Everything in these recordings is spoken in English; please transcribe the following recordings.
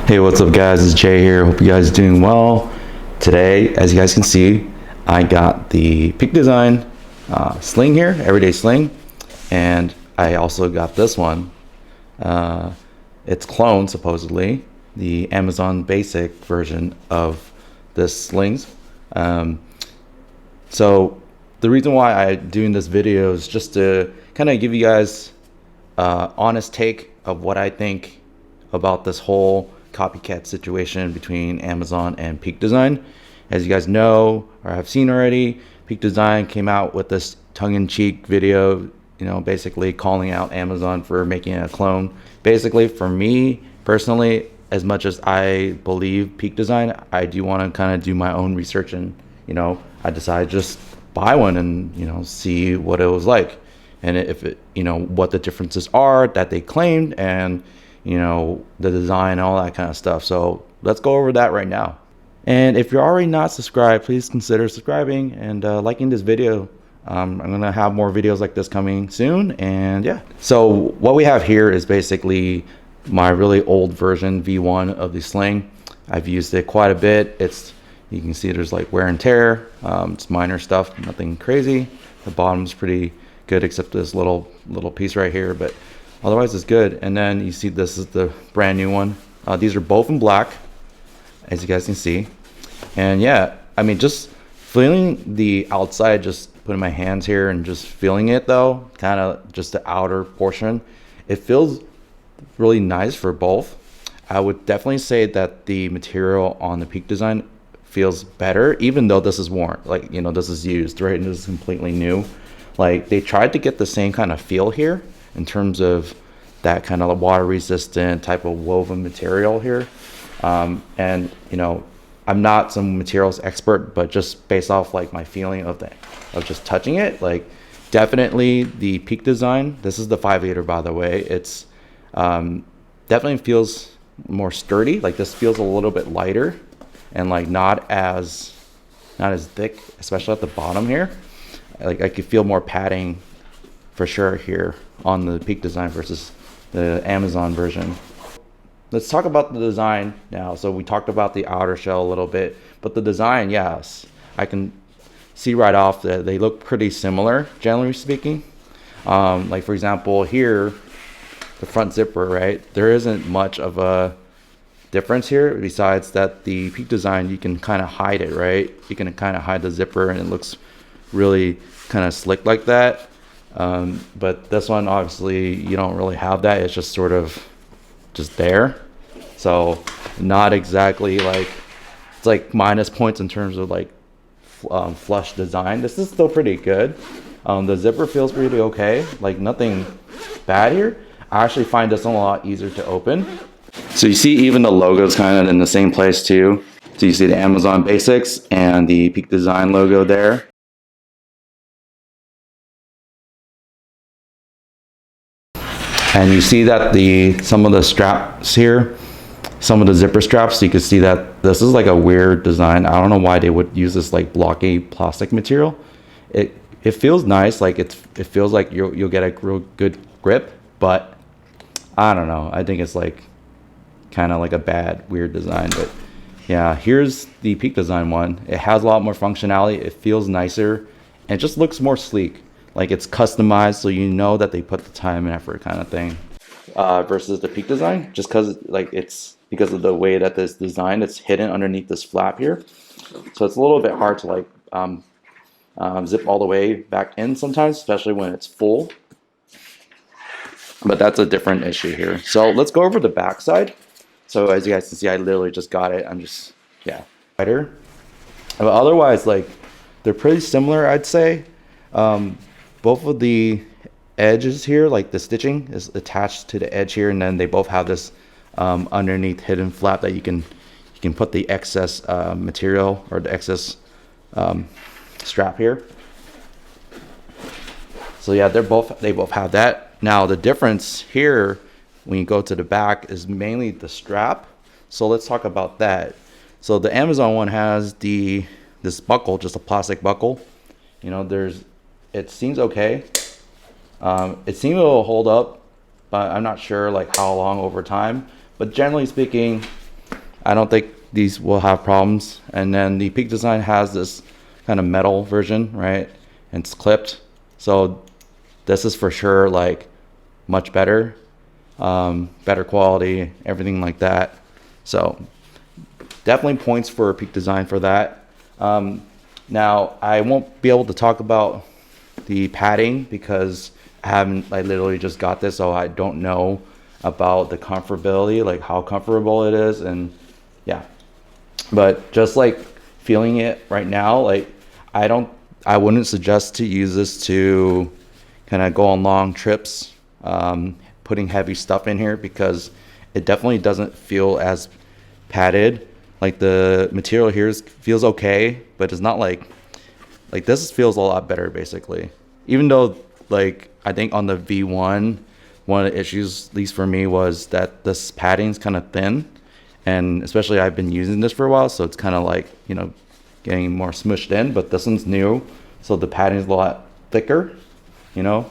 Hey, what's up guys, it's Jay here. Hope you guys are doing well. Today, as you guys can see, I got the Peak Design Sling here, everyday sling. And I also got this one. It's cloned, supposedly, the Amazon basic version of this slings. So the reason why I'm doing this video is just to kind of give you guys honest take of what I think about this whole copycat situation between Amazon and Peak Design. As you guys know or have seen already, Peak Design came out with this tongue-in-cheek video, basically calling out Amazon for making a clone. Basically, for me personally, as much as I believe Peak Design, I do want to kind of do my own research, and I decided to just buy one and see what it was like, and if it what the differences are that they claimed, and the design and all that kind of stuff. So let's go over that right now. And if you're already not subscribed, please consider subscribing and liking this video. I'm gonna have more videos like this coming soon. And yeah, so what we have here is basically my really old version V1 of the Sling. I've used it quite a bit. You can see there's like wear and tear. It's minor stuff, nothing crazy. The bottom's pretty good except this little piece right here, but otherwise it's good. And then you see this is the brand new one. These are both in black, as you guys can see. And yeah, I mean, just feeling the outside, just putting my hands here and just feeling it though, kind of just the outer portion, it feels really nice for both. I would definitely say that the material on the Peak Design feels better, even though this is worn, like this is used, right? And this is completely new. Like, they tried to get the same kind of feel here in terms of that kind of water resistant type of woven material here. And I'm not some materials expert, but just based off like my feeling of just touching it, like definitely the Peak Design, this is the 5/8 by the way, it's definitely feels more sturdy. Like, this feels a little bit lighter and like not as thick, especially at the bottom here. Like, I could feel more padding for sure here on the Peak Design versus the Amazon version. Let's talk about the design now. So we talked about the outer shell a little bit, but the design, yes, I can see right off that they look pretty similar, generally speaking. Like, for example, here, the front zipper, right? There isn't much of a difference here, besides that the Peak Design, you can kind of hide it, right? You can kind of hide the zipper and it looks really kind of slick like that. But this one, obviously, you don't really have that. It's just sort of just there. So not exactly like, it's like minus points in terms of like flush design. This is still pretty good. The zipper feels pretty okay, like nothing bad here. I actually find this one a lot easier to open. So you see even the logo's kind of in the same place too. So you see the Amazon Basics and the Peak Design logo there. And you see that some of the straps here, some of the zipper straps, you can see that this is like a weird design. I don't know why they would use this like blocky plastic material. It feels nice, like it feels like you'll get a real good grip, but I don't know. I think it's like kind of like a bad weird design. But yeah, here's the Peak Design one. It has a lot more functionality. It feels nicer and it just looks more sleek. Like, it's customized, so you know that they put the time and effort kind of thing. Versus the Peak Design, just because of the way that this designed, it's hidden underneath this flap here. So it's a little bit hard to like zip all the way back in sometimes, especially when it's full. But that's a different issue here. So let's go over the back side. So as you guys can see, I literally just got it. I'm just, yeah, lighter. But otherwise, like, they're pretty similar, I'd say. Both of the edges here, like the stitching is attached to the edge here, and then they both have this underneath hidden flap that you can put the excess material or the excess strap here. So yeah, they both have that. Now the difference here when you go to the back is mainly the strap. So let's talk about that. So the Amazon one has this buckle, just a plastic buckle. It seems okay. It seems it will hold up, but I'm not sure like how long over time. But generally speaking, I don't think these will have problems. And then the Peak Design has this kind of metal version, right? And it's clipped. So this is for sure like much better, better quality, everything like that. So definitely points for Peak Design for that. Now I won't be able to talk about the padding because I literally just got this, so I don't know about the comfortability, like how comfortable it is, and yeah. But just like feeling it right now, like I wouldn't suggest to use this to kind of go on long trips, putting heavy stuff in here, because it definitely doesn't feel as padded. Like the material here feels okay, but it's not like this feels a lot better basically. Even though like I think on the V1, one of the issues, at least for me, was that this padding's kind of thin, and especially I've been using this for a while, so it's kind of like, you know, getting more smushed in. But this one's new, so the padding's a lot thicker, you know,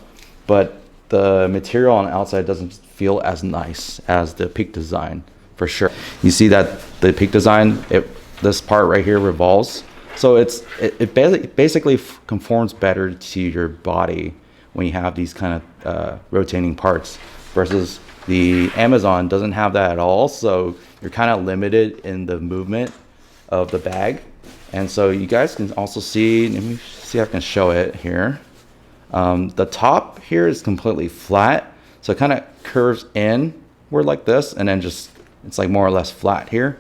but the material on the outside doesn't feel as nice as the Peak Design for sure. You see that the Peak Design, this part right here revolves, so it basically conforms better to your body when you have these kind of rotating parts, versus the Amazon doesn't have that at all. So you're kind of limited in the movement of the bag. And so you guys can also see, let me see if I can show it here. The top here is completely flat, so it kind of curves inward like this, and then just it's like more or less flat here.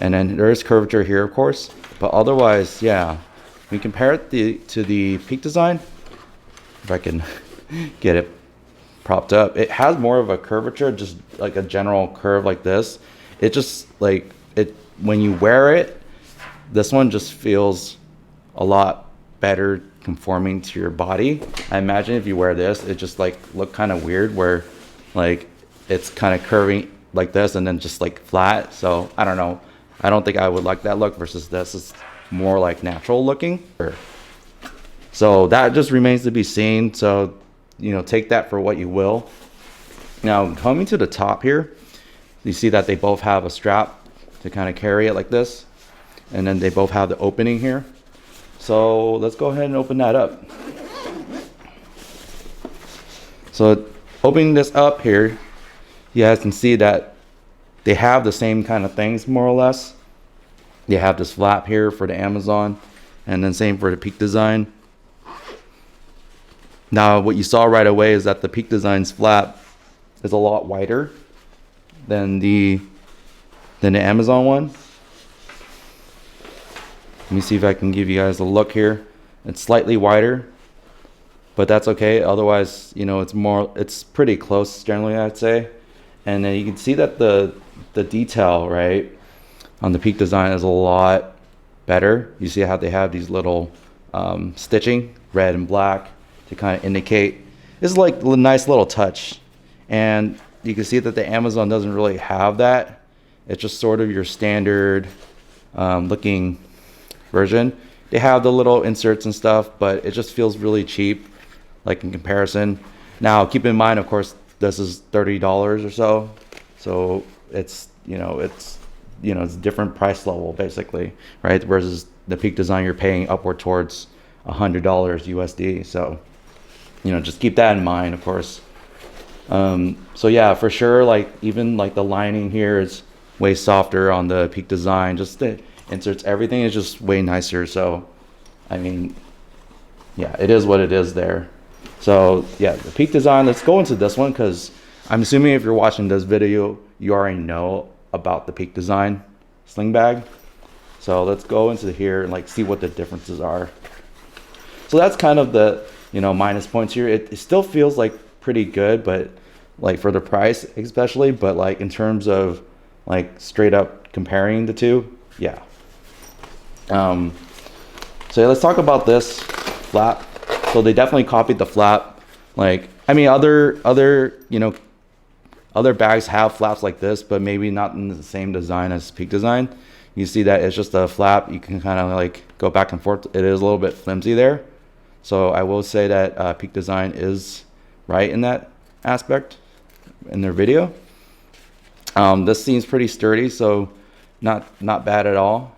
And then there is curvature here, of course, but otherwise, yeah. When you compare it to the Peak Design, if I can get it propped up, it has more of a curvature, just like a general curve like this. It just like it when you wear it, this one just feels a lot better conforming to your body. I imagine if you wear this, it just like look kind of weird where like it's kind of curving like this and then just like flat. So I don't know. I don't think I would like that look, versus this is more like natural looking. So that just remains to be seen. So, you know, take that for what you will. Now coming to the top here, you see that they both have a strap to kind of carry it like this. And then they both have the opening here. So let's go ahead and open that up. So opening this up here, you guys can see that they have the same kind of things more or less. They have this flap here for the Amazon, and then same for the Peak Design. Now what you saw right away is that the Peak Design's flap is a lot wider than the Amazon one. Let me see if I can give you guys a look here. It's slightly wider, but that's okay. Otherwise, you know, it's pretty close generally, I'd say. And then you can see that the detail, right, on the Peak Design is a lot better. You see how they have these little stitching, red and black, to kind of indicate. This is like a nice little touch. And you can see that the Amazon doesn't really have that. It's just sort of your standard looking version. They have the little inserts and stuff, but it just feels really cheap, like in comparison. Now keep in mind, of course, this is $30 or so, so it's it's a different price level basically, right? Versus the Peak Design, you're paying upward towards $100 USD. So just keep that in mind, of course. So yeah, for sure, like even like the lining here is way softer on the Peak Design. Just the inserts, everything is just way nicer. So I mean, yeah, it is what it is there. So yeah, the Peak Design, let's go into this one, because I'm assuming if you're watching this video, you already know about the Peak Design sling bag. So let's go into here and like see what the differences are. So that's kind of the minus points here. It still feels like pretty good, but like for the price especially, but like in terms of like straight up comparing the two, yeah. So yeah, let's talk about this flap. So they definitely copied the flap. Like, I mean, other bags have flaps like this, but maybe not in the same design as Peak Design. You see that it's just a flap. You can kind of like go back and forth. It is a little bit flimsy there. So I will say that Peak Design is right in that aspect in their video. This seems pretty sturdy. So not bad at all.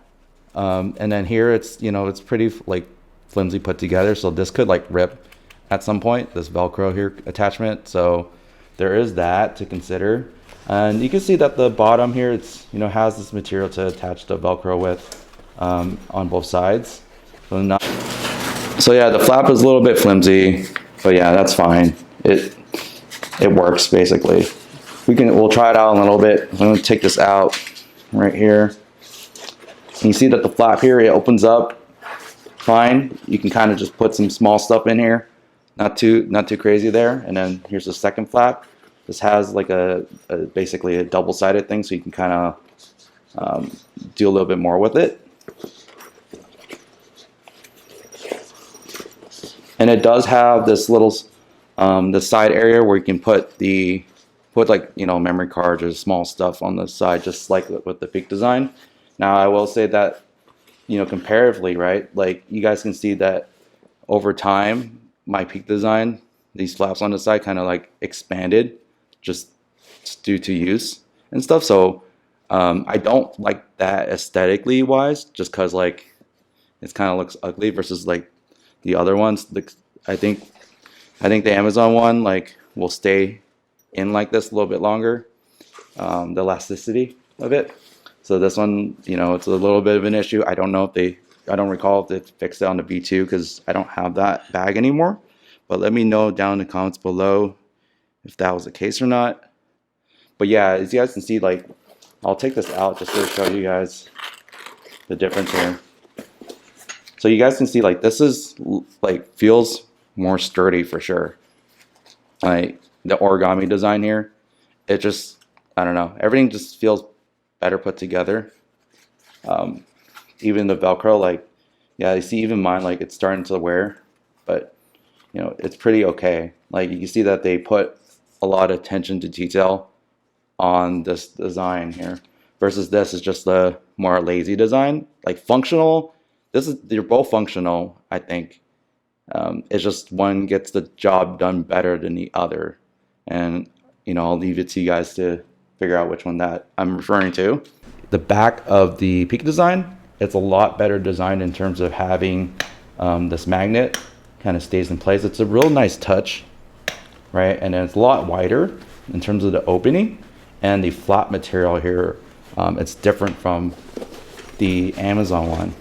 And then here it's, you know, it's pretty like flimsy put together, so this could like rip at some point, this Velcro here attachment. So there is that to consider. And you can see that the bottom here, it's, you know, has this material to attach the Velcro with on both sides. So yeah, the flap is a little bit flimsy, but yeah, that's fine. It works basically. We'll try it out a little bit. I'm gonna take this out right here. And you see that the flap here, it opens up fine. You can kind of just put some small stuff in here, not too crazy there. And then here's the second flap. This has like basically a double-sided thing, so you can kind of do a little bit more with it. And it does have this little this side area where you can put like, you know, memory cards or small stuff on the side, just like with the Peak design. Now I will say that, you know, comparatively, right, like you guys can see that over time my Peak design, these flaps on the side kind of like expanded just due to use and stuff. So I don't like that aesthetically wise, just because like it kind of looks ugly versus like the other ones. I think the Amazon one like will stay in like this a little bit longer, the elasticity of it. So this one, you know, it's a little bit of an issue. I don't know if I don't recall if they fixed it on the V2 because I don't have that bag anymore. But let me know down in the comments below if that was the case or not. But yeah, as you guys can see, like, I'll take this out just to show you guys the difference here. So you guys can see, like, this is like feels more sturdy for sure. Like the origami design here, it just, I don't know, everything just feels better put together. Even the Velcro, like, yeah, you see even mine, like, it's starting to wear, but you know, it's pretty okay. Like, you can see that they put a lot of attention to detail on this design here versus this is just a more lazy design. Like functional, they're both functional, I think. It's just one gets the job done better than the other, and you know, I'll leave it to you guys to figure out which one that I'm referring to. The back of the Peak design, it's a lot better designed in terms of having this magnet kind of stays in place. It's a real nice touch, right? And then it's a lot wider in terms of the opening, and the flap material here, it's different from the Amazon one.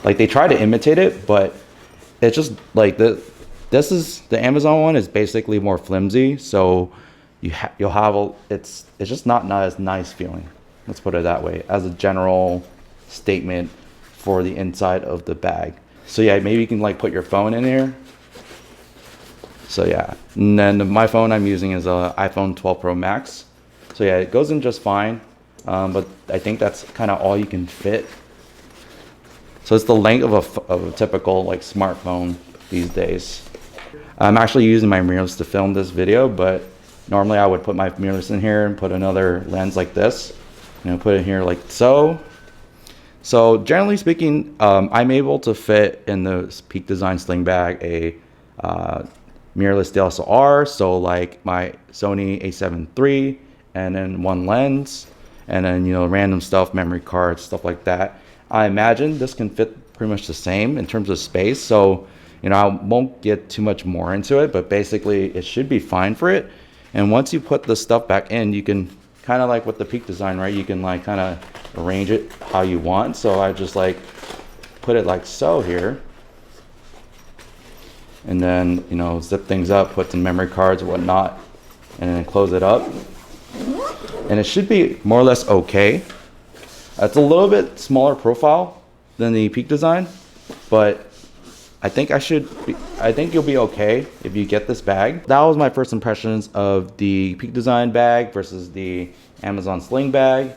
Like, they try to imitate it, but it's just like the Amazon one is basically more flimsy, so you'll have it's just not as nice feeling. Let's put it that way, as a general statement for the inside of the bag. So yeah, maybe you can like put your phone in here. So yeah, and then my phone I'm using is a iPhone 12 Pro Max. So yeah, it goes in just fine, but I think that's kind of all you can fit. So it's the length of a typical like smartphone these days. I'm actually using my mirrorless to film this video, but normally I would put my mirrorless in here and put another lens like this, you know, put it here like so. So generally speaking, I'm able to fit in the Peak Design sling bag a mirrorless DSLR, so like my Sony a7 III, and then one lens, and then, you know, random stuff, memory cards, stuff like that. I imagine this can fit pretty much the same in terms of space, so you know, I won't get too much more into it, but basically it should be fine for it. And once you put the stuff back in, you can kind of like with the Peak design, right, you can like kind of arrange it how you want. So I just like put it like so here, and then, you know, zip things up, put some memory cards or whatnot, and then close it up, and it should be more or less okay. It's a little bit smaller profile than the Peak design, but I think you'll be okay if you get this bag. That was my first impressions of the Peak design bag versus the Amazon sling bag.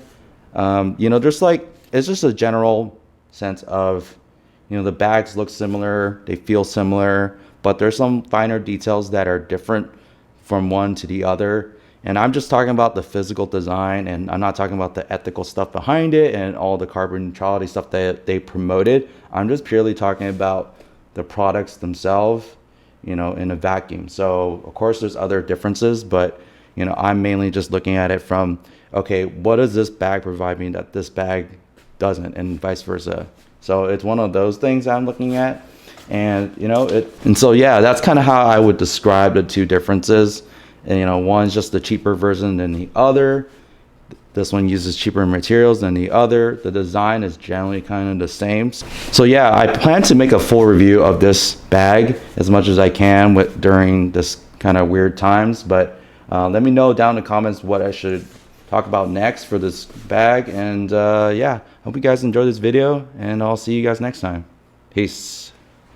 You know, just like, it's just a general sense of, you know, the bags look similar, they feel similar, but there's some finer details that are different from one to the other. And I'm just talking about the physical design, and I'm not talking about the ethical stuff behind it and all the carbon neutrality stuff that they promoted. I'm just purely talking about the products themselves, you know, in a vacuum. So of course there's other differences, but you know, I'm mainly just looking at it from okay, what does this bag provide me that this bag doesn't, and vice versa. So it's one of those things I'm looking at. And so yeah, that's kind of how I would describe the two differences. And one's just the cheaper version than the other. This one uses cheaper materials than the other. The design is generally kind of the same. So yeah, I plan to make a full review of this bag as much as I can during this kind of weird times. But let me know down in the comments what I should talk about next for this bag. And yeah, hope you guys enjoy this video, and I'll see you guys next time. Peace.